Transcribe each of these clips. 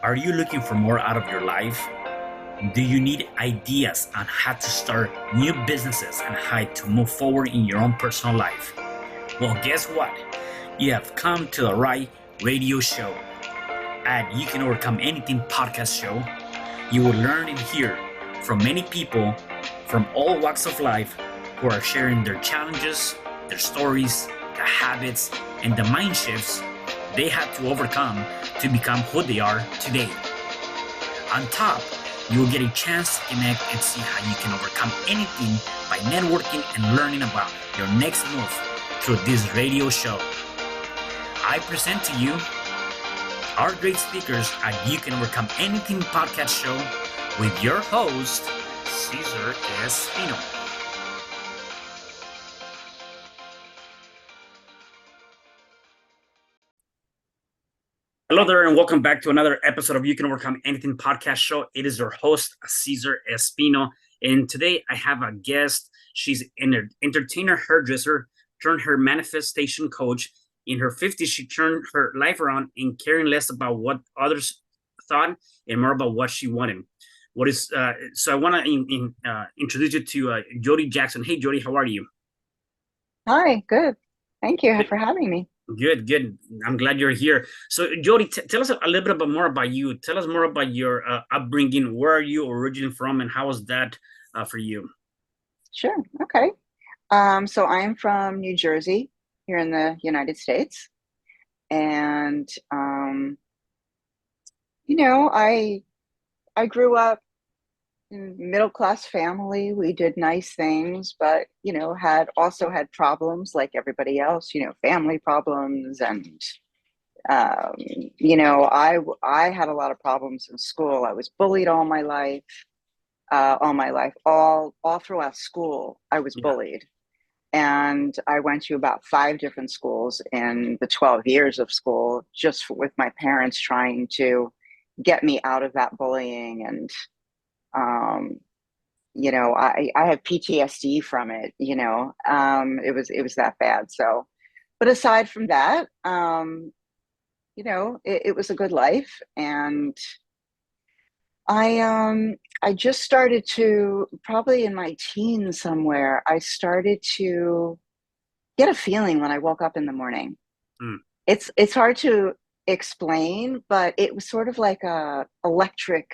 Are you looking for more out of your life? Do you need ideas on how to start new businesses and how to move forward in your own personal life? Well, guess what? You have come to the right radio show. At You Can Overcome Anything podcast show, you will learn and hear from many people from all walks of life who are sharing their challenges, their stories, the habits, and the mind shifts they had to overcome to become who they are today. On top, you will get a chance to connect and see how you can overcome anything by networking and learning about your next move through this radio show. I present to you our great speakers at You Can Overcome Anything podcast show with your host, Cesar Espino. Hello there, and welcome back to another episode of You Can Overcome Anything podcast show. It is your host, Cesar Espino, and today I have a guest. She's an entertainer, hairdresser, turned her manifestation coach. In her 50s, she turned her life around and caring less about what others thought and more about what she wanted. So I want to introduce you to Jodi Jackson. Hey, Jodi, how are you? Hi, good. Thank you for having me. Good. I'm glad you're here. So, Jodi, tell us a little bit more about you. Tell us more about your upbringing. Where are you originally from, and how was that for you? Sure. Okay. So I'm from New Jersey, here in the United States. And I grew up in middle-class family. We did nice things, but had problems like everybody else, family problems. And I had a lot of problems in school. I was bullied all my life. All throughout school, I was bullied. And I went to about 5 different schools in the 12 years of school, just with my parents trying to get me out of that bullying. And, I have PTSD from it, it was that bad. So, but aside from that, it was a good life. And I just started to, probably in my teens somewhere, I started to get a feeling when I woke up in the morning. Mm. It's hard to explain, but it was sort of like a electric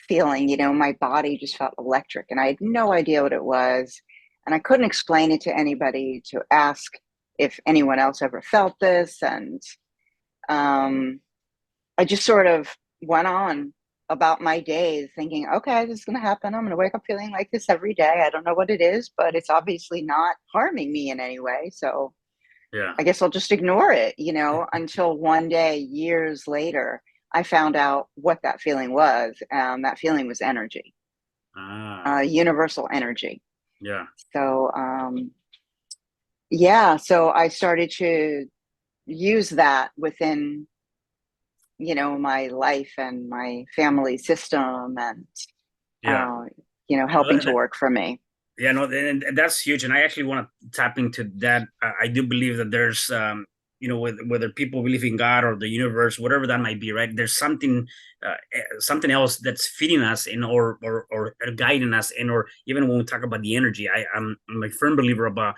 feeling. My body just felt electric, and I had no idea what it was, and I couldn't explain it to anybody, to ask if anyone else ever felt this. And I just sort of went on about my days thinking, okay, this is going to happen. I'm going to wake up feeling like this every day. I don't know what it is, but it's obviously not harming me in any way. So yeah, I guess I'll just ignore it, until one day, years later, I found out what that feeling was. That feeling was energy, universal energy. Yeah. So, so I started to use that within my life and my family system, and helping to work for me. Yeah, no, and that's huge. And I actually want to tap into that. I do believe that there's whether people believe in God or the universe, whatever that might be, right? There's something else that's feeding us in, or guiding us in. Or even when we talk about the energy, I'm a firm believer about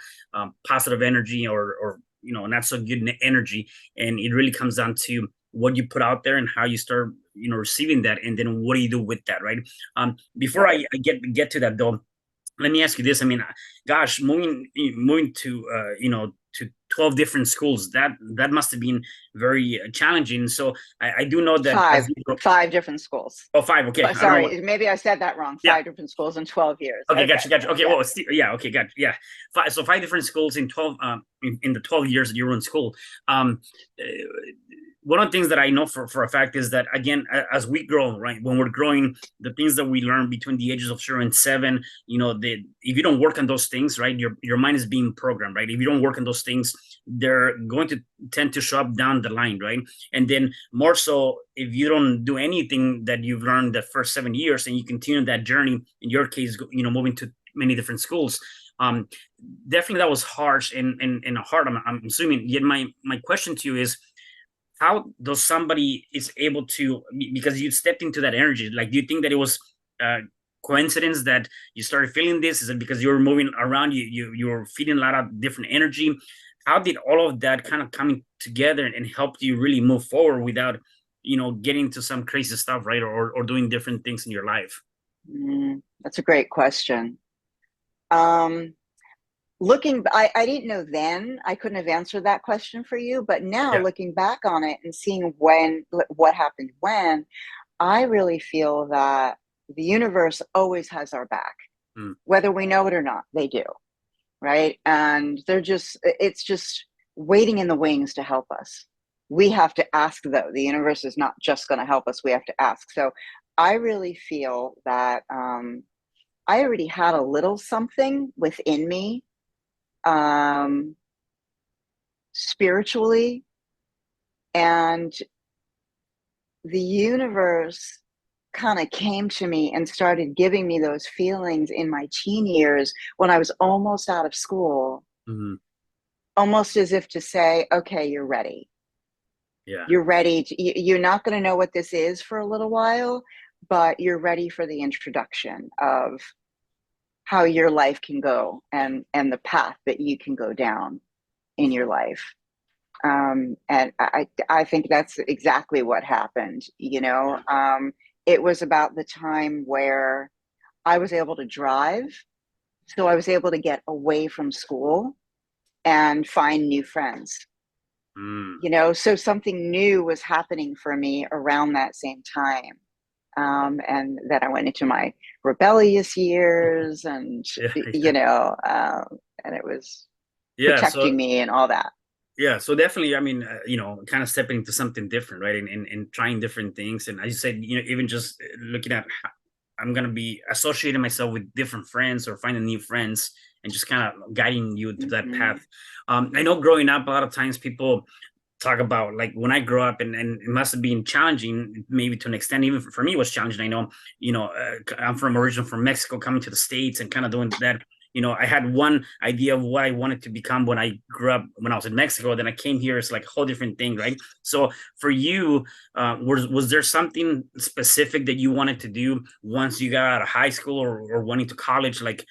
positive energy, or not so good energy. And it really comes down to what you put out there and how you start receiving that, and then what do you do with that, right? Before I get to that, though, let me ask you this. I mean, gosh, moving to 12 different schools, that must have been very challenging. So I do know that five different schools. Oh, 5. Okay. Sorry, maybe I said that wrong. 5 different schools in 12 years. Okay, gotcha. Okay, yeah. Well, okay, gotcha. Yeah. 5 different schools in 12 in the 12 years that you were in school. One of the things that I know for a fact is that, again, as we grow, right, when we're growing, the things that we learn between the ages of 0 and 7, if you don't work on those things, right, your mind is being programmed, right? If you don't work on those things, they're going to tend to show up down the line, right? And then more so, if you don't do anything that you've learned the first 7 years and you continue that journey, in your case, moving to many different schools, definitely that was harsh and hard, I'm assuming. Yet my question to you is, how does somebody is able to, because you stepped into that energy, like, do you think that it was coincidence that you started feeling this? Is it because you were moving around, you were feeling a lot of different energy? How did all of that kind of coming together and help you really move forward without, getting to some crazy stuff, right? Or doing different things in your life? That's a great question. Um, I didn't know then. I couldn't have answered that question for you. But now, Yeah. looking back on it and seeing what happened when, I really feel that the universe always has our back, Mm. whether we know it or not. They do, right? And it's just waiting in the wings to help us. We have to ask, though. The universe is not just going to help us. We have to ask. So I really feel that I already had a little something within me, um, spiritually, and the universe kind of came to me and started giving me those feelings in my teen years when I was almost out of school, Mm-hmm. almost as if to say, okay, you're ready. Yeah. You're ready. You're not going to know what this is for a little while, but you're ready for the introduction of how your life can go and the path that you can go down in your life. And I think that's exactly what happened. It was about the time where I was able to drive, so I was able to get away from school and find new friends. Mm. So something new was happening for me around that same time. And then I went into my rebellious years, and Yeah. you know, and it was Yeah. protecting me and all that. Yeah, so definitely, I mean, kind of stepping into something different, right? And trying different things. And as you said, even just looking at how I'm going to be associating myself with different friends or finding new friends and just kind of guiding you to that Hmm. path. I know growing up, a lot of times people talk about, like, when I grew up, and it must have been challenging, maybe to an extent. Even for me, it was challenging. I know, I'm from originally from Mexico, coming to the States and kind of doing that. I had one idea of what I wanted to become when I grew up, when I was in Mexico. Then I came here, it's like a whole different thing, right? So for you, was there something specific that you wanted to do once you got out of high school, or went into college? Like,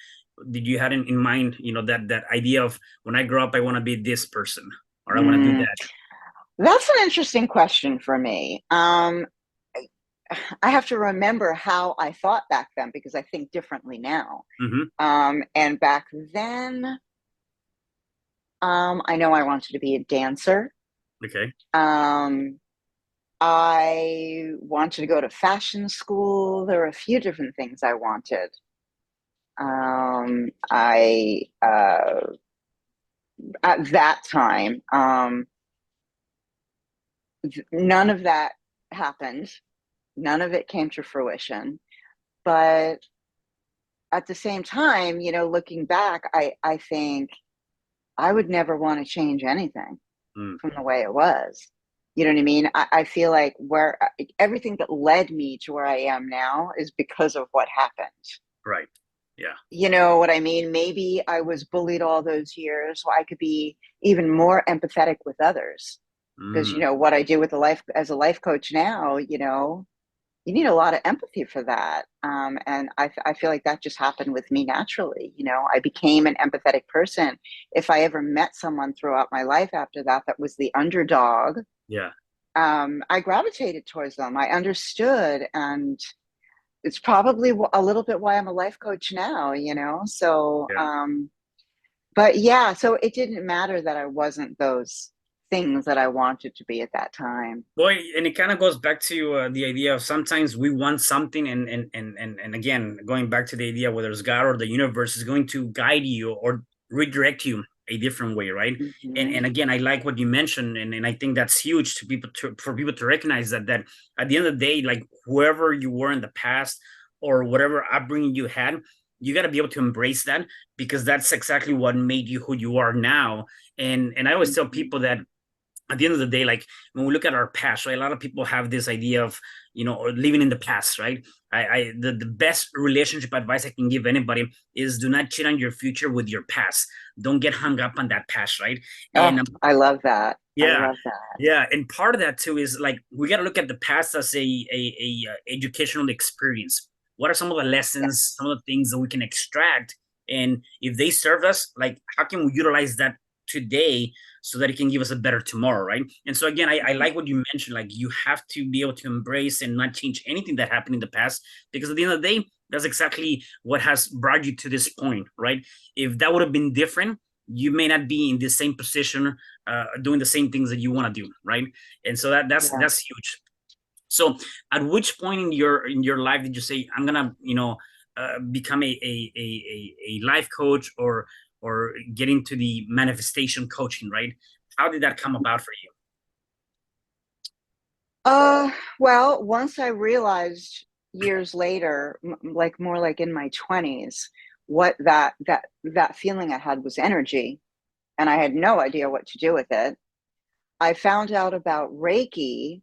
did you had in mind, that idea of, when I grow up, I want to be this person, or I want to do Mm, that? that's an interesting question for me. I have to remember how I thought back then because I think differently now. Hmm. And back then, I know I wanted to be a dancer. Okay. Um, I wanted to go to fashion school. There were a few different things I wanted. I At that time, none of that happened. None of it came to fruition. But at the same time, looking back, I think I would never want to change anything Mm. from the way it was. You know what I mean? I feel like where everything that led me to where I am now is because of what happened. Right. Yeah. You know what I mean? Maybe I was bullied all those years, so I could be even more empathetic with others. Because Mm. what I do with the life as a life coach now, you need a lot of empathy for that. And I feel like that just happened with me naturally. I became an empathetic person. If I ever met someone throughout my life after that that was the underdog, Yeah. I gravitated towards them. I understood, and it's probably a little bit why I'm a life coach now. So, Yeah. but yeah, so it didn't matter that I wasn't those things that I wanted to be at that time. Boy, and it kind of goes back to the idea of, sometimes we want something, and again, going back to the idea, whether it's God or the universe is going to guide you or redirect you a different way, right? And Hmm. again, I like what you mentioned, and I think that's huge to people, for people to recognize that at the end of the day, like, whoever you were in the past or whatever upbringing you had, you got to be able to embrace that, because that's exactly what made you who you are now. And I always tell Hmm. people that at the end of the day, like when we look at our past, right? A lot of people have this idea of, or living in the past, right? The best relationship advice I can give anybody is do not cheat on your future with your past. Don't get hung up on that past, right? Oh, And I love that. I yeah, love that. yeah, and part of that too is like we got to look at the past as a educational experience. What are some of the Yeah. lessons, some of the things that we can extract, and if they serve us, like how can we utilize that today so that it can give us a better tomorrow, right? And so again, I like what you mentioned, like you have to be able to embrace and not change anything that happened in the past, because at the end of the day, that's exactly what has brought you to this point, right? If that would have been different, you may not be in the same position doing the same things that you want to do, right? And so Yeah. that's huge. So, at which point in your life did you say, "I'm gonna, become a life coach or get into the manifestation coaching?" Right? How did that come about for you? Uh, well, once I realized years later, like more like in my 20s, what that feeling I had was energy, and I had no idea what to do with it. I found out about Reiki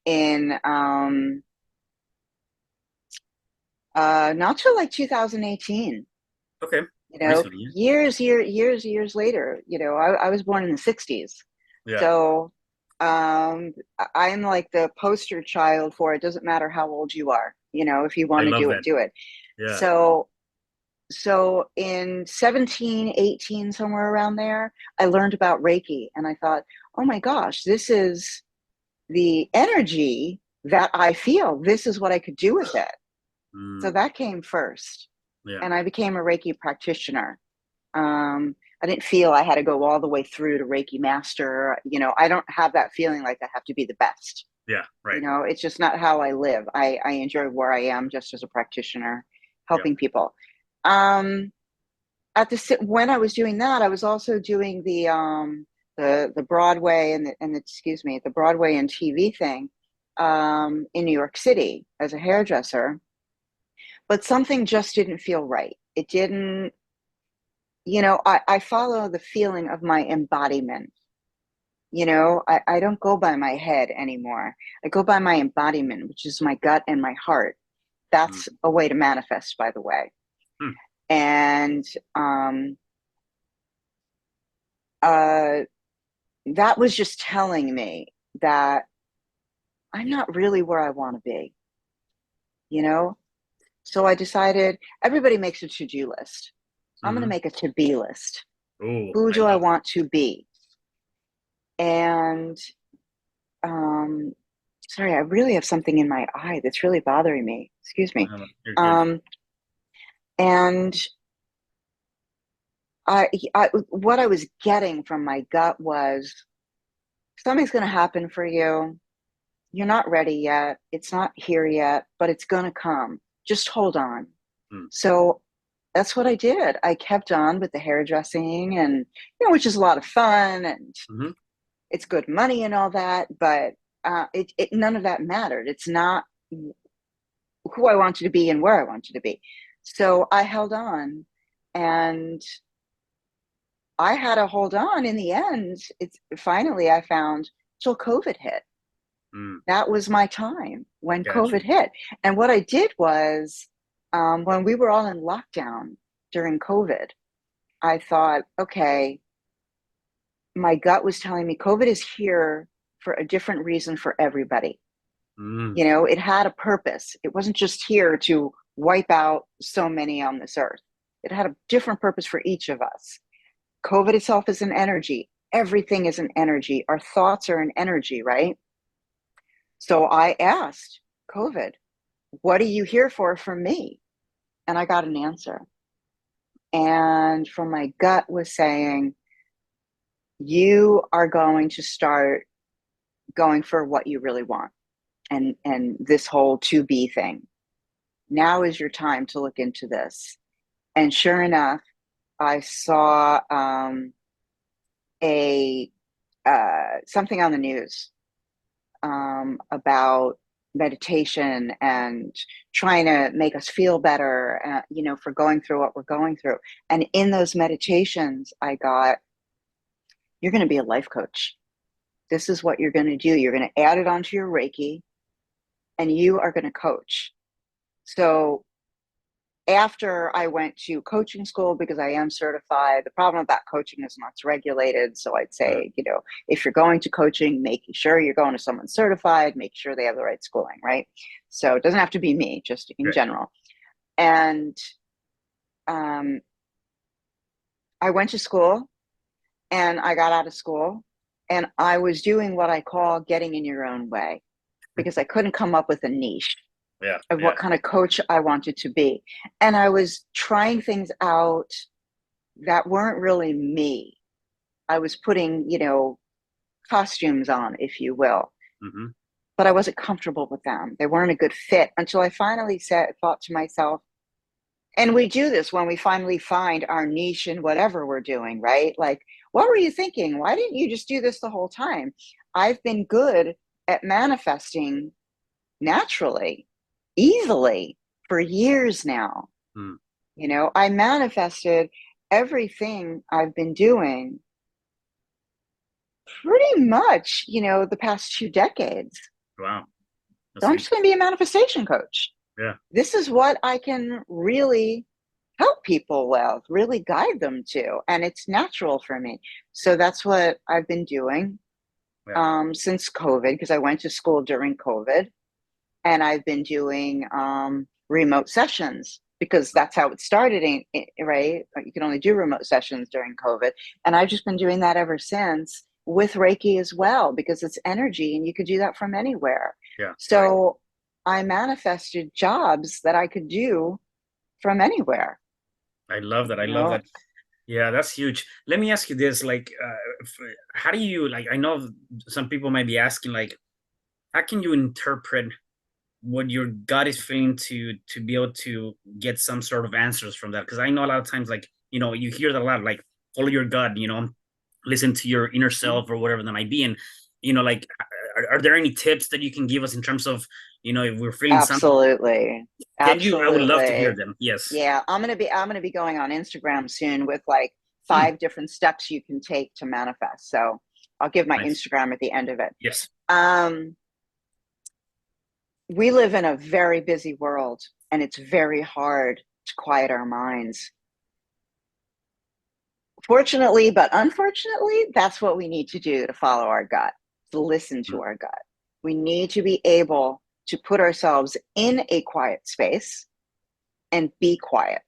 in not till like 2018. Okay, You know, recently, years later. I was born in the 60s. yeah, So I'm like the poster child for it doesn't matter how old you are. If you I want to love do it, that. do it. Yeah. So in 17, 18, somewhere around there, I learned about Reiki and I thought, oh my gosh, this is the energy that I feel. This is what I could do with it. So Mm, that came first. yeah, And I became a Reiki practitioner. I didn't feel I had to go all the way through to Reiki master. I don't have that feeling like I have to be the best. yeah, right, It's just not how I live. I enjoy where I am just as a practitioner, yeah, helping people. Um, when I was doing that, I was also doing the Broadway and excuse me, the Broadway and TV thing in New York City as a hairdresser. But something just didn't feel right. It didn't. I follow the feeling of my embodiment. I don't go by my head anymore. I go by my embodiment, which is my gut and my heart. That's mm, a way to manifest, by the way. mm, And uh, that was just telling me that I'm not really where I want to be, you know? So I decided everybody makes a to-do list. I'm going to mm. make a to-be list. Oh, Who I do I love want to be? And um, sorry, I really have something in my eye that's really bothering me. Excuse it. me. You're good. Um, and what I was getting from my gut was something's going to happen for you. You're not ready yet. It's not here yet, but it's going to come. Just hold on. Mm, So that's what I did. I kept on with the hairdressing and, which is a lot of fun and mm-hmm, it's good money and all that, but none of that mattered. It's not who I wanted to be and where I wanted to be. So I held on and I had to hold on in the end. It's finally I found till COVID hit. mm, That was my time when gotcha. COVID hit. And what I did was when we were all in lockdown during COVID, I thought, okay, my gut was telling me COVID is here for a different reason for everybody. Mm, It had a purpose. It wasn't just here to wipe out so many on this earth. It had a different purpose for each of us. COVID itself is an energy. Everything is an energy. Our thoughts are an energy, right? So I asked COVID, what are you here for from me? And I got an answer. And from my gut was saying, you are going to start going for what you really want. And this whole to be thing. Now is your time to look into this. And sure enough, I saw a something on the news about meditation and trying to make us feel better, for going through what we're going through. And in those meditations, I got, you're going to be a life coach. This is what you're going to do. You're going to add it onto your Reiki, and you are going to coach. So after I went to coaching school, because I am certified, the problem about coaching is not regulated. So I'd Yeah. say, if you're going to coaching, making sure you're going to someone certified, make sure they have the right schooling, right? So it doesn't have to be me, just in Right. general. And I went to school, and I got out of school, and I was doing what I call getting in your own way, because I couldn't come up with a niche Yeah. of Yeah. what kind of coach I wanted to be. And I was trying things out that weren't really me. I was putting, costumes on, if you will, Mm-hmm. but I wasn't comfortable with them. They weren't a good fit until I finally thought to myself, and we do this when we finally find our niche in whatever we're doing, right? Like, what were you thinking? Why didn't you just do this the whole time? I've been good at manifesting naturally, easily for years now. Mm. I manifested everything I've been doing pretty much, the past 2 decades. Wow. That's So I'm just going to be a manifestation coach. yeah. This is what I can really help people with, really guide them to. And it's natural for me. So that's what I've been doing Yeah. since COVID, because I went to school during COVID. And I've been doing remote sessions, because that's how it started, right? You can only do remote sessions during COVID. And I've just been doing that ever since, with Reiki as well, because it's energy and you could do that from anywhere. Yeah. Right. So I manifested jobs that I could do from anywhere. I love that. I You love know, that. Yeah, that's huge. Let me ask you this, like, how do you, like, I know some people might be asking, like, how can you interpret what your gut is feeling to be able to get some sort of answers from that? Because I know a lot of times, like, you hear that a lot, like, follow your gut, listen to your inner self or whatever that might be. And, like, are there any tips that you can give us in terms of, if we're feeling something? absolutely. Can you? I would love to hear Absolutely. them. Yes. Yeah, I'm gonna be going on Instagram soon with like Hmm, 5 different steps you can take to manifest. So I'll give my nice. Instagram at the end of it. Yes. Um, we live in a very busy world, and it's very hard to quiet our minds. Fortunately, but unfortunately, that's what we need to do to follow our gut, to listen Mm, to our gut. We need to be able to put ourselves in a quiet space and be quiet.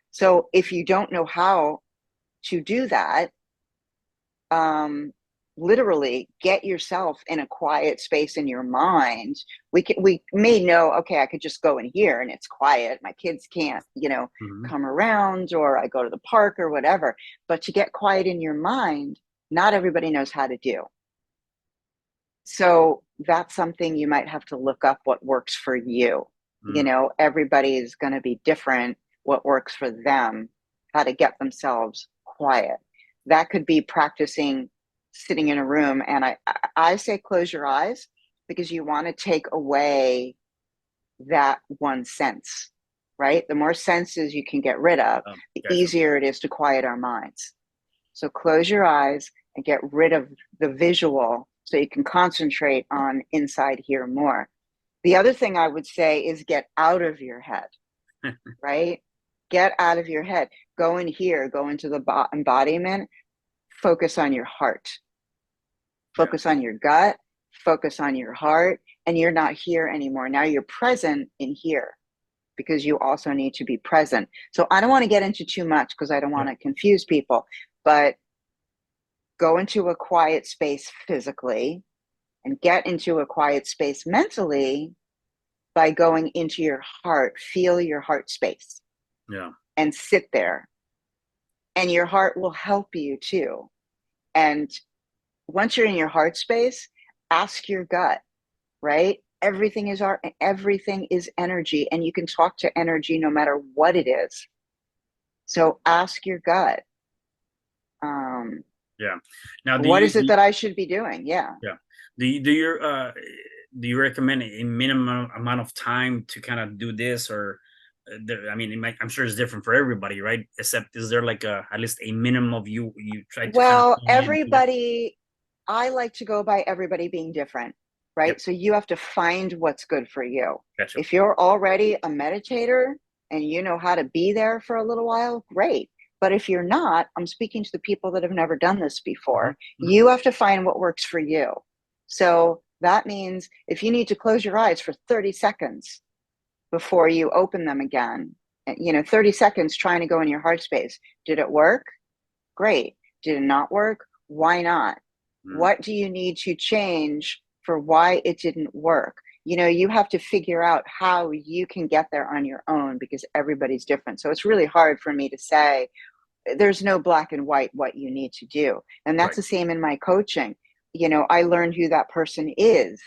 So if you don't know how to do that, um, literally get yourself in a quiet space in your mind. We may know, okay, I could just go in here and it's quiet. My kids can't, mhm. come around, or I go to the park or whatever. But to get quiet in your mind, not everybody knows how to do. So that's something you might have to look up, what works for you. Mm, Everybody is going to be different, what works for them, how to get themselves quiet. That could be practicing sitting in a room. And I say close your eyes, because you want to take away that one sense, right? The more senses you can get rid of, the gotcha. easier it is to quiet our minds. So close your eyes and get rid of the visual, so you can concentrate on inside here more. The other thing I would say is get out of your head, right? Get out of your head. Go in here, go into the embodiment, focus on your heart, Yeah. focus on your gut, focus on your heart, and you're not here anymore. Now you're present in here, because you also need to be present. So I don't want to get into too much, because I don't Yeah. want to confuse people, but go into a quiet space physically and get into a quiet space mentally by going into your heart. Feel your heart space Yeah. and sit there, and your heart will help you too. And once you're in your heart space, ask your gut, right? Everything is art, everything is energy, and you can talk to energy no matter what it is. So ask your gut, um, Yeah. Now, what is it that I should be doing? Yeah. yeah, do you recommend a minimum amount of time to kind of do this, or I mean, I'm sure it's different for everybody, right? Except, is there like at least a minimum of you try to kind of Well, do that? I like to go by everybody being different, Yep. right? So you have to find what's good for you. Gotcha. If you're already a meditator and you know how to be there for a little while, great. But if you're not, I'm speaking to the people that have never done this Hmm. before. Hmm. You have to find what works for you. So that means if you need to close your eyes for 30 seconds before you open them again, 30 seconds trying to go in your heart space. Did it work? Great. Did it not work? Why not? Hmm. What do you need to change for why it didn't work? You have to figure out how you can get there on your own because everybody's different. So it's really hard for me to say there's no black and white what you need to do. And that's Right. the same in my coaching. I learned who that person is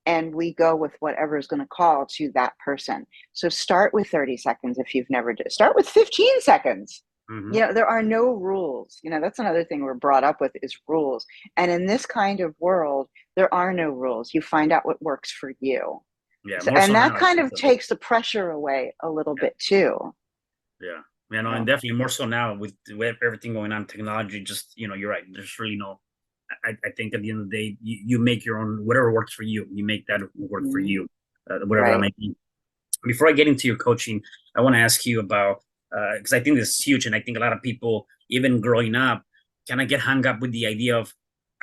and we go with whatever is going to call to that person. So start with 30 seconds if you've never did. Start with 15 seconds. Hmm. There are no rules. That's another thing we're brought up with is rules. And in this kind of world, there are no rules. You find out what works for you. Yeah. So, More and so that now. kind of takes the pressure away a little Yeah. bit too. Yeah. You know, and Yeah. definitely more so now with everything going on, technology. Just you're right. There's really no. I think at the end of the day, you make your own whatever works for you. You make that work for Mhm. you, whatever that Right. might be. Before I get into your coaching, I want to ask you about because I think this is huge, and I think a lot of people, even growing up, kind of get hung up with the idea of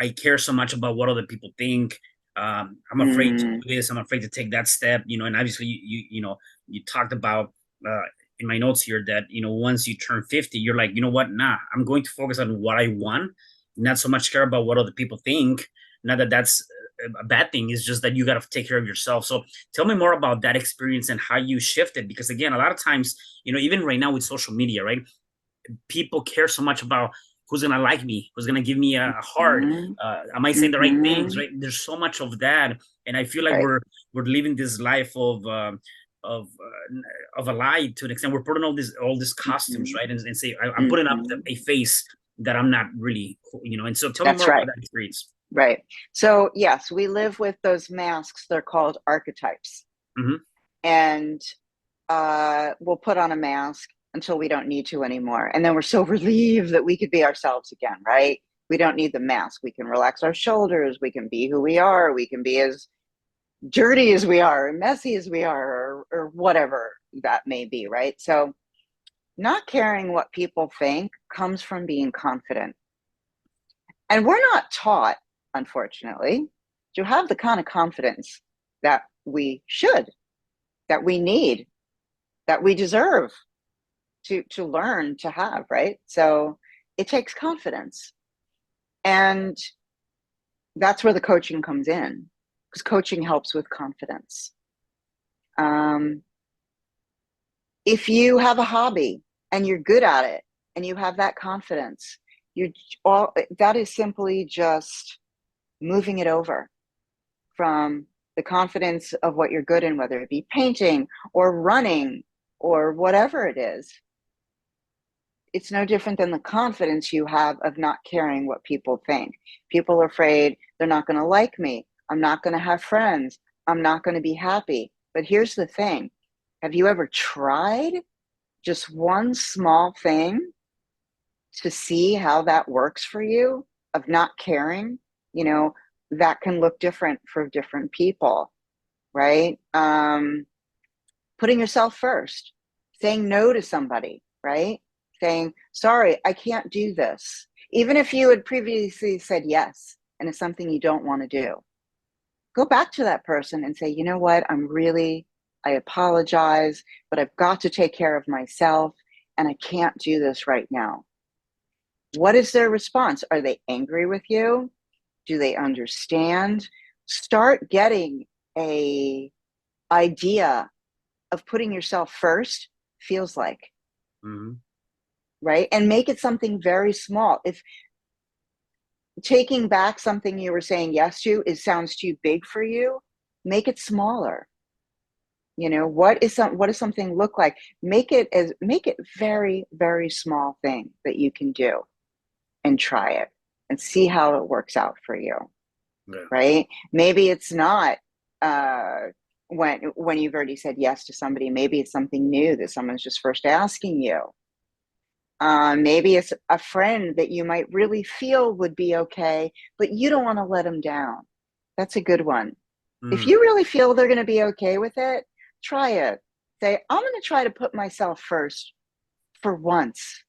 I care so much about what other people think. I'm afraid to Mm. do this. I'm afraid to take that step. And obviously, you talked about uh, in my notes here that once you turn 50, you're like, you know what? Nah, I'm going to focus on what I want, not so much care about what other people think. Not that that's a bad thing. It's just that you got to take care of yourself. So tell me more about that experience and how you shifted. Because again, a lot of times, even right now with social media, right? People care so much about who's gonna like me, who's gonna give me a heart. Mm. Am I saying the right things? Mm. Right? There's so much of that, and I feel like Right. we're living this life of of a lie to an extent. We're putting all these costumes, Mm. right? And say I'm putting up Mm. a face that I'm not really. And so tell me That's more about right. that experience. Right. So, yes, we live with those masks. They're called archetypes. Hmm. And we'll put on a mask until we don't need to anymore. And then we're so relieved that we could be ourselves again, right? We don't need the mask. We can relax our shoulders. We can be who we are. We can be as dirty as we are, or messy as we are, or whatever that may be, right? So, not caring what people think comes from being confident. And we're not taught, unfortunately, to have the kind of confidence that we should, that we need, that we deserve to learn to have, right? So it takes confidence. And that's where the coaching comes in, because coaching helps with confidence. Um, if you have a hobby and you're good at it and you have that confidence, you all that is simply just moving it over from the confidence of what you're good in, whether it be painting or running or whatever it is. It's no different than the confidence you have of not caring what people think. People are afraid they're not going to like me. I'm not going to have friends. I'm not going to be happy. But here's the thing. Have you ever tried just one small thing to see how that works for you of not caring? You know, that can look different for different people, right? Putting yourself first, saying no to somebody, right? Saying, sorry, I can't do this. Even if you had previously said yes and it's something you don't want to do, go back to that person and say, you know what, I apologize, but I've got to take care of myself and I can't do this right now. What is their response? Are they angry with you? Do they understand? Start getting a idea of putting yourself first feels like, Hmm. right? And make it something very small. If taking back something you were saying yes to sounds too big for you, make it smaller. What does something look like? Make it very, very small thing that you can do and try it and see how it works out for you, Yeah. right? Maybe it's not uh when you've already said yes to somebody, maybe it's something new that someone's just first asking you. Maybe it's a friend that you might really feel would be okay, but you don't want to let them down. That's a good one. If Mm, you really feel they're going to be okay with it, try it. Say, I'm going to try to put myself first for once,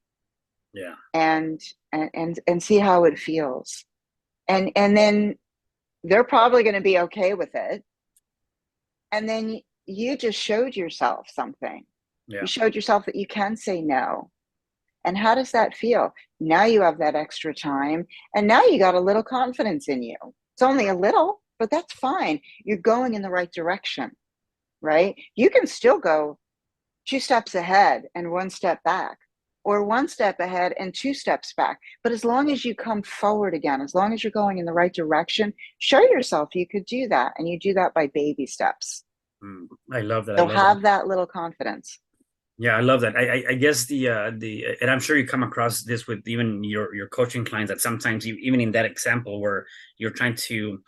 yeah. and and see how it feels. And then they're probably going to be okay with it. And then you just showed yourself something. You Yeah. showed yourself that you can say no. And how does that feel? Now you have that extra time, and now you got a little confidence in you. It's only a little, but that's fine. You're going in the right direction, right? You can still go 2 steps ahead and 1 step back, or 1 step ahead and 2 steps back. But as long as you come forward again, as long as you're going in the right direction, show yourself you could do that. And you do that by baby steps. I love that. I So love that. have that little confidence. Yeah, I love that. I guess the and I'm sure you come across this with even your coaching clients that sometimes you, even in that example where you're trying to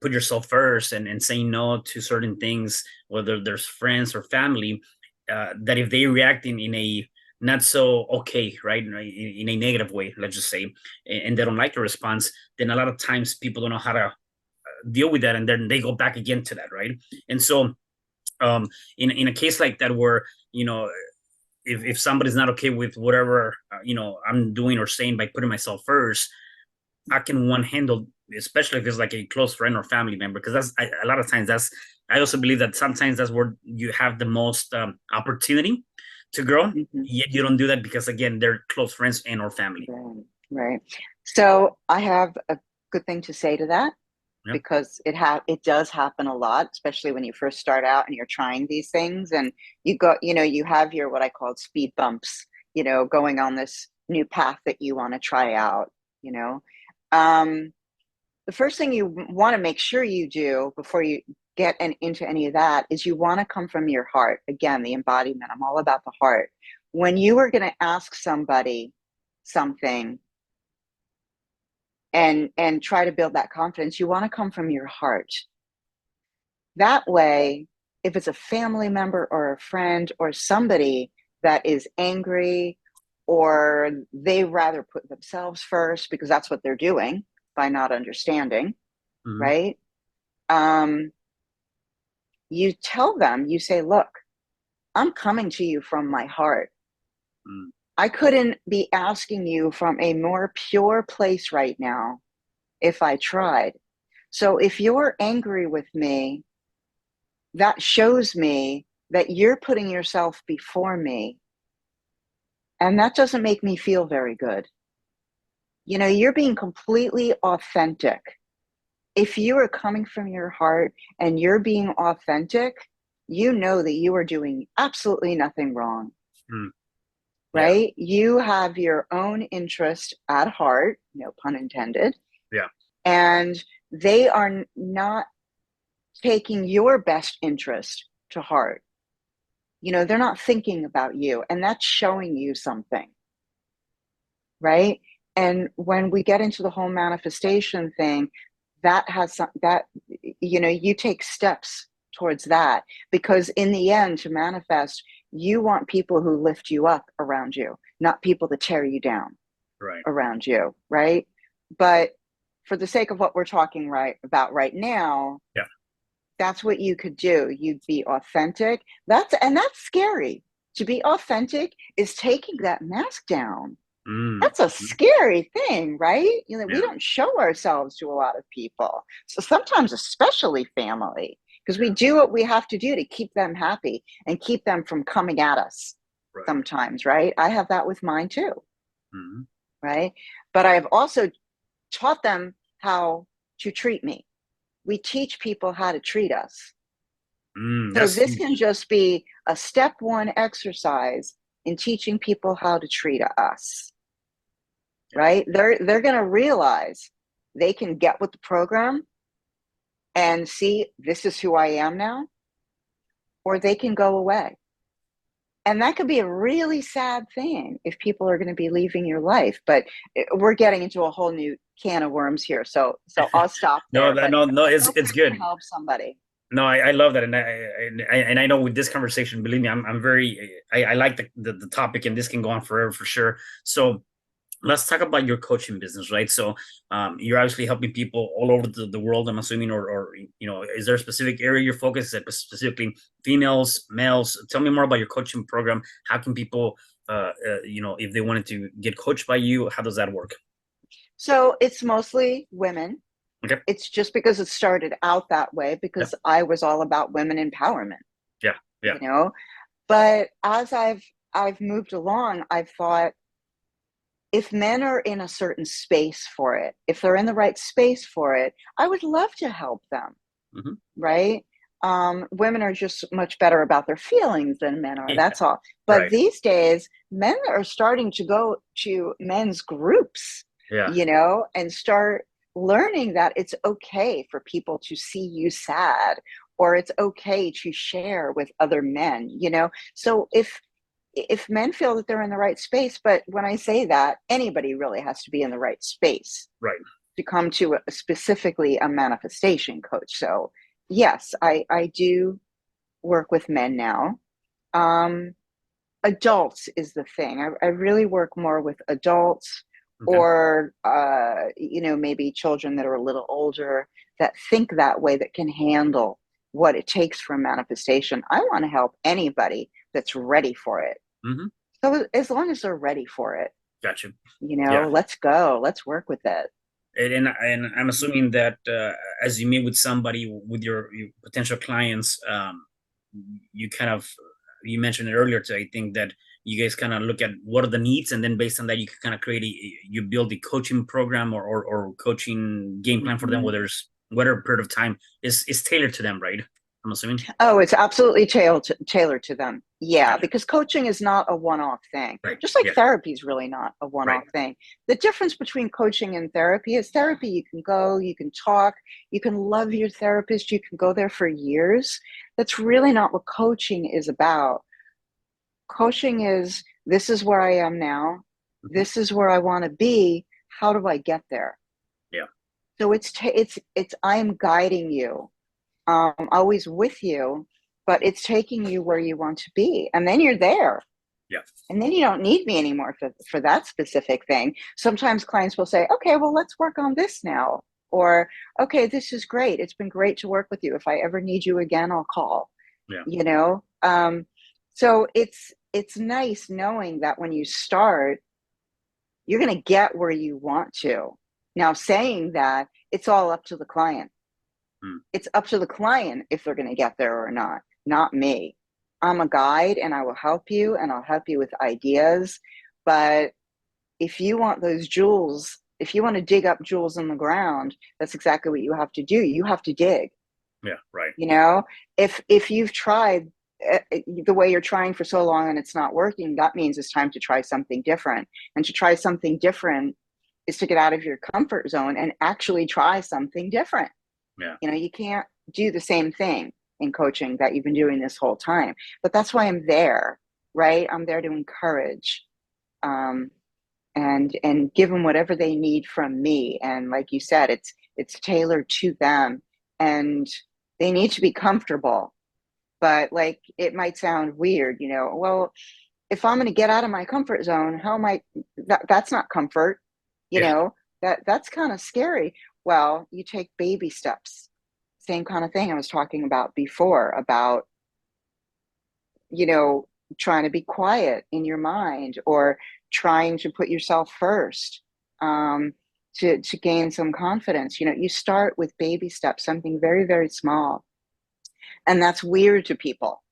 put yourself first and say no to certain things, whether there's friends or family, that if they react in a not so okay, right, in a negative way, let's just say, and they don't like the response, then a lot of times people don't know how to deal with that, and then they go back again to that, right? And so um in a case like that where if somebody's not okay with whatever I'm doing or saying by putting myself first, how can one handle, especially if it's like a close friend or family member, because a lot of times that's, I also believe that sometimes that's where you have the most opportunity to grow, Mm-hmm. yet you don't do that because again they're close friends and or family. Right, right. So I have a good thing to say to that, Yeah. because it does happen a lot, especially when you first start out and you're trying these things, and you have your what I call speed bumps, going on this new path that you want to try out, you know. Um, the first thing you want to make sure you do before you get into any of that is you want to come from your heart. Again, the embodiment. I'm all about the heart. When you are going to ask somebody something and try to build that confidence, you want to come from your heart. That way, if it's a family member or a friend or somebody that is angry, or they rather put themselves first because that's what they're doing by not understanding, Mm-hmm. right? You tell them, you say, look, I'm coming to you from my heart. Mm-hmm. I couldn't be asking you from a more pure place right now if I tried. So if you're angry with me, that shows me that you're putting yourself before me. And that doesn't make me feel very good. You're being completely authentic. If you are coming from your heart and you're being authentic, you know that you are doing absolutely nothing wrong, Mm-hmm. Yeah. right? You have your own interest at heart, no pun intended, Yeah. and they are not taking your best interest to heart. They're not thinking about you, and that's showing you something, right? And when we get into the whole manifestation thing, that has some that you take steps towards that, because in the end, to manifest, you want people who lift you up around you, not people to tear you down Right. around you, right? But for the sake of what we're talking about right now, Yeah. that's what you could do. You'd be authentic. That's scary. To be authentic is taking that mask down. Mm. That's a scary thing, right? We Yeah. don't show ourselves to a lot of people. So sometimes, especially family, because we Yeah. do what we have to do to keep them happy and keep them from coming at us Right. sometimes, right? I have that with mine too, Mm-hmm. right? But I've also taught them how to treat me. We teach people how to treat us. So That's this can huge. just be a step one exercise in teaching people how to treat us, Yeah. right? They're going to realize they can get with the program and see this is who I am now, or they can go away. And that could be a really sad thing if people are going to be leaving your life. But we're getting into a whole new can of worms here. So I'll stop No, there. that But no, no, I it's hope it's this can good. help somebody. No, I love that, and I know with this conversation, believe me, I'm very I like the topic, and this can go on forever for sure. So let's talk about your coaching business, right? So you're obviously helping people all over the world, I'm assuming, or is there a specific area you're focused at, specifically females, males? Tell me more about your coaching program. How can people, if they wanted to get coached by you, how does that work? So it's mostly women. Okay. It's just because it started out that way Yeah. because I was all about women empowerment, Yeah. Yeah. you know. But as I've moved along, I've thought if men are in a certain space for it, if they're in the right space for it, I would love to help them, Hmm. right? Women are just much better about their feelings than men are. Yeah. That's all. But Right. these days, men are starting to go to men's groups, Yeah. and start learning that it's okay for people to see you sad, or it's okay to share with other men. So if men feel that they're in the right space, but when I say that, anybody really has to be in the right space Right. to come to specifically a manifestation coach. So yes, I do work with men now. Um, Adults is the thing. I really work more with adults, Okay. or maybe children that are a little older that think that way, that can handle what it takes for manifestation. I want to help anybody that's ready for it. Hmm. So as long as they're ready for it, Gotcha. Yeah. let's go. Let's work with it. And I'm assuming that as you meet with somebody, with your potential clients, you kind of, you mentioned it earlier too. I think that you guys kind of look at what are the needs, and then based on that, you can kind of you build a coaching program, or coaching game plan for them, Mhm. whether it's whatever period of time is tailored to them, right? I'm assuming. Oh, it's absolutely tailored to them. Yeah, Gotcha. because coaching is not a one-off thing. Right. Just like Yeah. therapy is really not a Right. one-off thing. The difference between coaching and therapy is therapy, you can go, you can talk, you can love your therapist, you can go there for years. That's really not what coaching is about. Coaching is, this is where I am now. Hmm. This is where I want to be. How do I get there? Yeah. So it's I am guiding you, always with you, but it's taking you where you want to be, and then you're there, Yeah. and then you don't need me anymore for that specific thing. Sometimes clients will say, "Okay, well, let's work on this now," or "Okay, this is great. It's been great to work with you. If I ever need you again, I'll call." Yeah. You know, so it's nice knowing that when you start, you're going to get where you want to. Now, saying that, it's all up to the client. Mm. It's up to the client if they're going to get there or not me. I'm a guide and I will help you, and I'll help you with ideas. But if you want those jewels, if you want to dig up jewels in the ground, that's exactly what you have to do. You have to dig. Yeah. Right. You know, if you've tried the way you're trying for so long and it's not working, that means it's time to try something different. And to try something different is to get out of your comfort zone and actually try something different. Yeah. You can't do the same thing in coaching that you've been doing this whole time. But that's why I'm there, right? I'm there to encourage, um, and give them whatever they need from me. And like you said, it's tailored to them, and they need to be comfortable. But like, it might sound weird, well, if I'm going to get out of my comfort zone, how am I? That's not comfort, you Yeah. know. That's kind of scary. Well, you take baby steps. Same kind of thing I was talking about before, about you know trying to be quiet in your mind, or trying to put yourself first, um, to gain some confidence. You start with baby steps, something very, very small, and that's weird to people.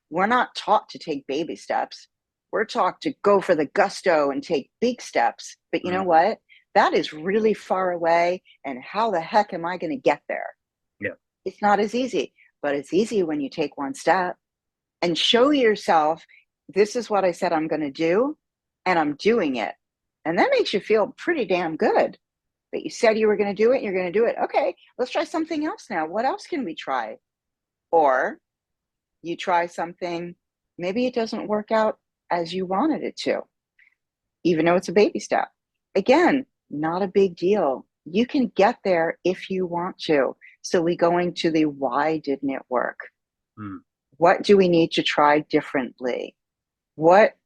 We're not taught to take baby steps. We're taught to go for the gusto and take big steps. But you know Mm. what? That is really far away. And how the heck am I going to get there? Yeah. It's not as easy, but it's easy when you take one step and show yourself, this is what I said I'm going to do, and I'm doing it. And that makes you feel pretty damn good that you said you were going to do it, and you're going to do it. Okay, let's try something else now. What else can we try? Or you try something, maybe it doesn't work out as you wanted it to, even though it's a baby step. Again, not a big deal. You can get there if you want to. So we go into the why didn't it work? Mm. What do we need to try differently? What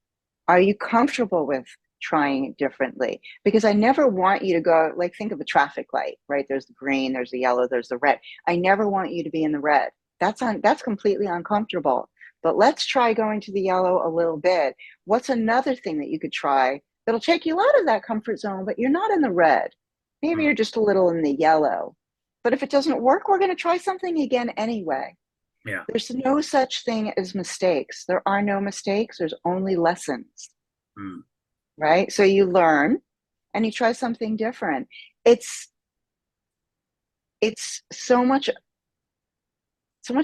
are you comfortable with trying it differently? Because I never want you to go, like, think of a traffic light, right? There's the green, there's the yellow, there's the red. I never want you to be in the red. That's completely uncomfortable. But let's try going to the yellow a little bit. What's another thing that you could try that'll take you out of that comfort zone, but you're not in the red? Maybe Mm. you're just a little in the yellow. But if it doesn't work, we're going to try something again anyway. Yeah. There's no such thing as mistakes. There are no mistakes. There's only lessons, Mm. right? So you learn and you try something different. It's it's so much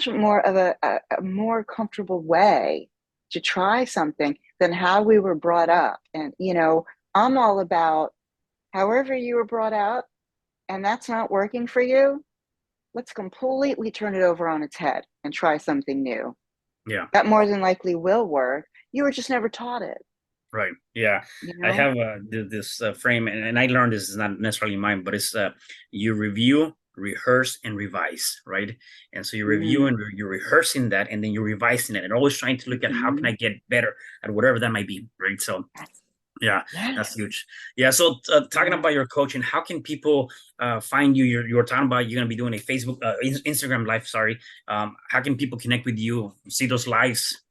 more of a more comfortable way to try something than how we were brought up. And I'm all about however you were brought up, and that's not working for you. Let's completely turn it over on its head and try something new. Yeah. That more than likely will work. You were just never taught it, Right. Yeah. you I know? have this frame, and I learned this is not necessarily mine, but it's you review, rehearse, and revise, right? And so you review Mm-hmm. and you're rehearsing that, and then you're revising it, and always trying to look at how can Mm-hmm. I get better at whatever that might be, right? So Yes. yeah, that's Yes. huge. Yeah. So talking Yeah. about your coaching, how can people find you? You're talking about you're gonna be doing a Facebook, Instagram live. Sorry. How can people connect with you? See those lives?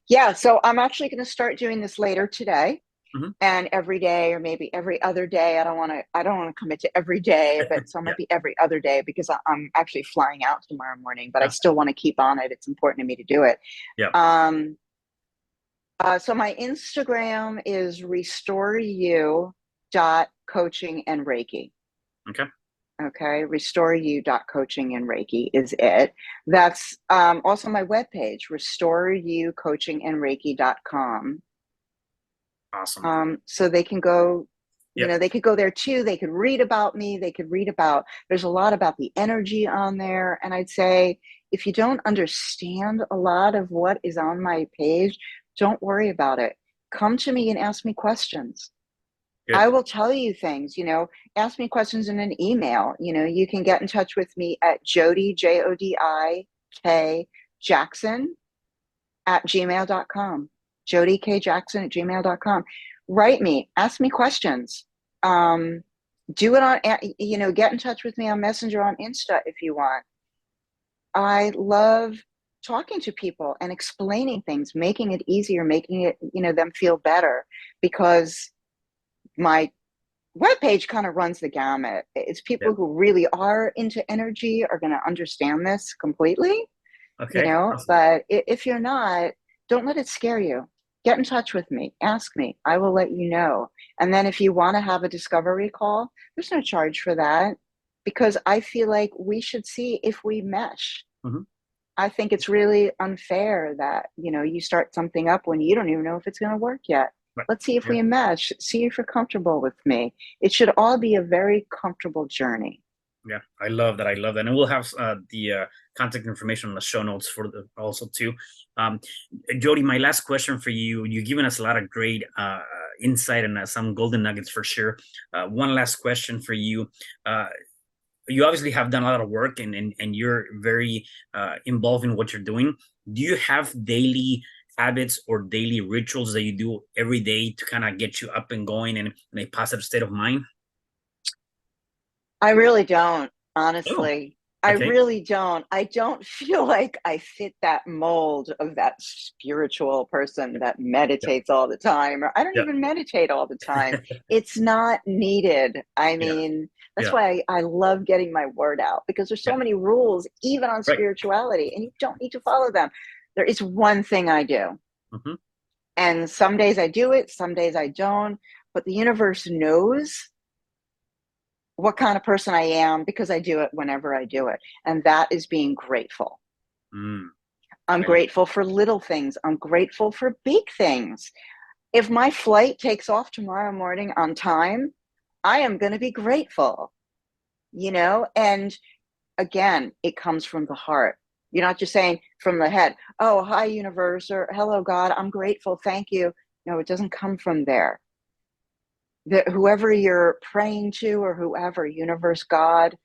Yeah. So I'm actually going to start doing this later today Hmm. and every day, or maybe every other day. I don't want to commit to every day, but so it Yeah. might be every other day because I'm actually flying out tomorrow morning, but I Okay. still want to keep on it. It's important to me to do it. Yeah. Um, so my Instagram is restore you dot coaching and Reiki. Okay. Okay, restore you dot coaching and Reiki is it. That's also my webpage, restoreYouCoachingandReiki.com. Awesome. So they can go, Yep. they could go there too. They could read about me. They could read about, there's a lot about the energy on there. And I'd say, if you don't understand a lot of what is on my page, don't worry about it. Come to me and ask me questions. I Good. will tell you things, ask me questions in an email. You can get in touch with me at Jodi, Jodik, Jackson at gmail.com. Jodi K. Jackson at gmail.com. Write me, ask me questions. Um, do it on, get in touch with me on Messenger on Insta if you want. I love talking to people and explaining things, making it easier, making it, them feel better because my webpage kind of runs the gamut. It's people Yep. who really are into energy are going to understand this completely, Okay. Awesome. but if you're not, don't let it scare you. Get in touch with me, ask me, I will let you know. And then if you want to have a discovery call, there's no charge for that because I feel like we should see if we mesh. Hmm. I think it's really unfair that, you start something up when you don't even know if it's going to work yet. Right. Let's see if Yeah. we mesh, see if you're comfortable with me. It should all be a very comfortable journey. Yeah. I love that. I love that. And we'll have the contact information on the show notes for the also too. Um, Jodi, my last question for you. You've given us a lot of great insight and some golden nuggets for sure. One last question for you. You obviously have done a lot of work and you're very involved in what you're doing. Do you have daily habits or daily rituals that you do every day to kind of get you up and going and in a positive state of mind? I really don't, Oh, honestly. I okay. really don't. I don't feel like I fit that mold of that spiritual person that Yep. meditates all the time, or I don't Yep. even meditate all the time. It's not needed. I Yeah. mean, that's Yeah. why I love getting my word out because there's Yeah. so many rules, even on Right. spirituality, and you don't need to follow them. There is one thing I do, Hmm. and some days I do it, some days I don't, but the universe knows what kind of person I am because I do it whenever I do it. And that is being grateful. Mm, I'm I love grateful for little things. I'm grateful for big things. If my flight takes off tomorrow morning on time, I am going to be grateful, And again, it comes from the heart. You're not just saying from the head, oh, hi, universe, or hello, God, I'm grateful. Thank you. No, it doesn't come from there. That whoever you're praying to or whoever, universe, God,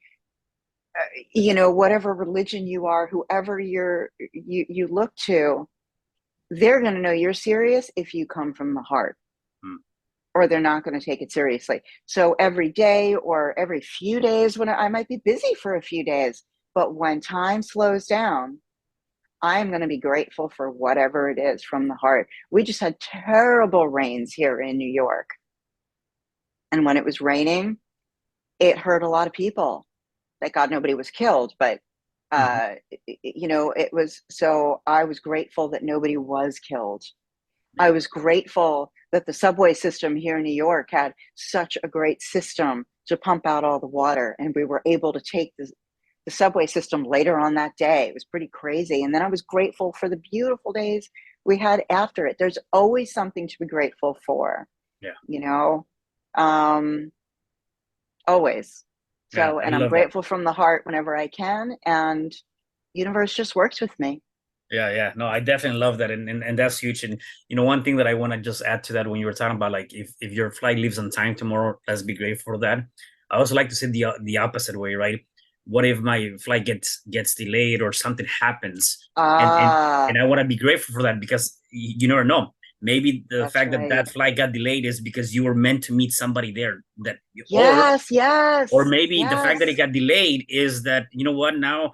whatever religion you are, whoever you look to, they're going to know you're serious if you come from the heart, Mm. or they're not going to take it seriously. So every day or every few days, when I might be busy for a few days, but when time slows down, I'm going to be grateful for whatever it is from the heart. We just had terrible rains here in New York. And when it was raining, it hurt a lot of people. Thank God nobody was killed, but Mhm. it was, so I was grateful that nobody was killed. I Yeah. was grateful that the subway system here in New York had such a great system to pump out all the water, and we were able to take the subway system later on that day. It was pretty crazy. And then I was grateful for the beautiful days we had after it. There's always something to be grateful for, Yeah. you know, um, always. Yeah. So, I and I'm love that. grateful from the heart whenever I can. And universe just works with me. Yeah, yeah. No, I definitely love that. And that's huge. And one thing that I want to just add to that, when you were talking about, like, if your flight leaves on time tomorrow, let's be grateful for that. I also like to say the opposite way, right? What if my flight gets delayed or something happens? And and Ah, and I want to be grateful for that, because you never know. Maybe the that's fact that right. that flight got delayed is because you were meant to meet somebody there, Yes, or yes, maybe the fact that it yes. got delayed is that, you know what, now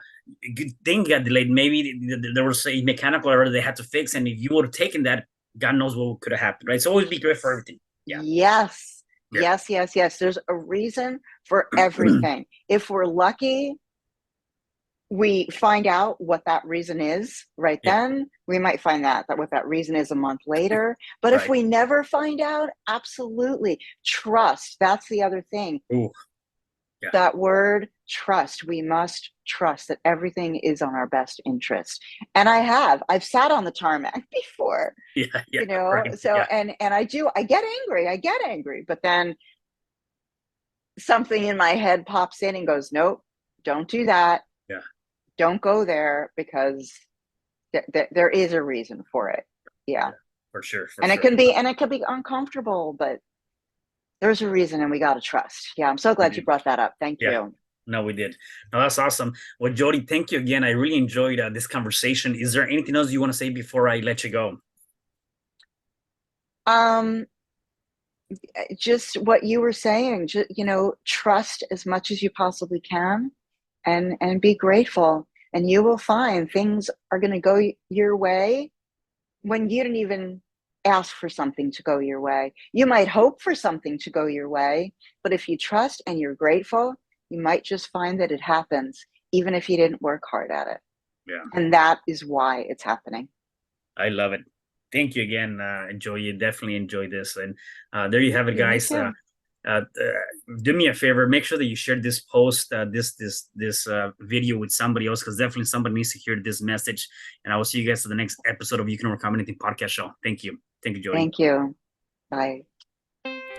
good thing got delayed. Maybe there was a mechanical error they had to fix, and if you would have taken that, God knows what could have happened, right? So always be grateful for everything. Yeah, Yes, yeah, yes, yes, yes. There's a reason for everything. If we're lucky, we find out what that reason is right yeah, then. We might find that what that reason is a month later. But if right. we never find out, absolutely trust. That's the other thing. Ooh, yeah, That word trust. We must trust that everything is on our best interest. And I've sat on the tarmac before, yeah, yeah, right, so yeah, and I get angry, but then something in my head pops in and goes, nope, don't do that. yeah, Don't go there, because there is a reason for it. Yeah. yeah, for sure, for And sure. it can be uncomfortable, but there's a reason, and we got to trust. Yeah. I'm so We glad you did. brought that up. Thank Yeah. you. No, we did. No, that's awesome. Well, Jody, thank you again. I really enjoyed this conversation. Is there anything else you want to say before I let you go? Um, just what you were saying, just, trust as much as you possibly can, and be grateful, and you will find things are going to go your way when you didn't even ask for something to go your way. You might hope for something to go your way, but if you trust and you're grateful, you might just find that it happens, even if you didn't work hard at it. Yeah. And that is why it's happening. I love it. Thank you again. Enjoy you. Definitely enjoy this. And there you have it, You, me guys. too. Do me a favor. Make sure that you share this post, this video with somebody else, because definitely somebody needs to hear this message. And I will see you guys at the next episode of You Can Overcome Anything podcast show. Thank you. Thank you, Jody. Thank you. Bye.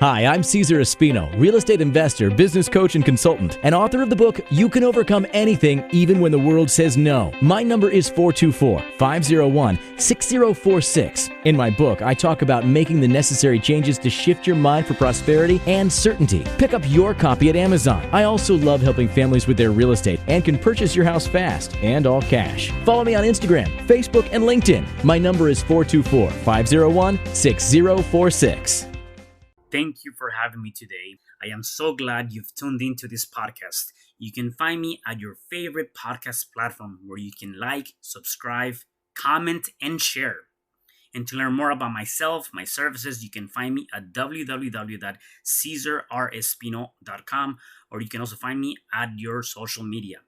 Hi, I'm Cesar Espino, real estate investor, business coach, and consultant, and author of the book, You Can Overcome Anything, Even When the World Says No. My number is 424-501-6046. In my book, I talk about making the necessary changes to shift your mind for prosperity and certainty. Pick up your copy at Amazon. I also love helping families with their real estate and can purchase your house fast and all cash. Follow me on Instagram, Facebook, and LinkedIn. My number is 424-501-6046. Thank you for having me today. I am so glad you've tuned into this podcast. You can find me at your favorite podcast platform, where you can like, subscribe, comment, and share. And to learn more about myself, my services, you can find me at www.CesarRespino.com, or you can also find me at your social media.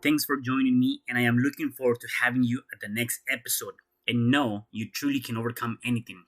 Thanks for joining me, and I am looking forward to having you at the next episode. And know you truly can overcome anything.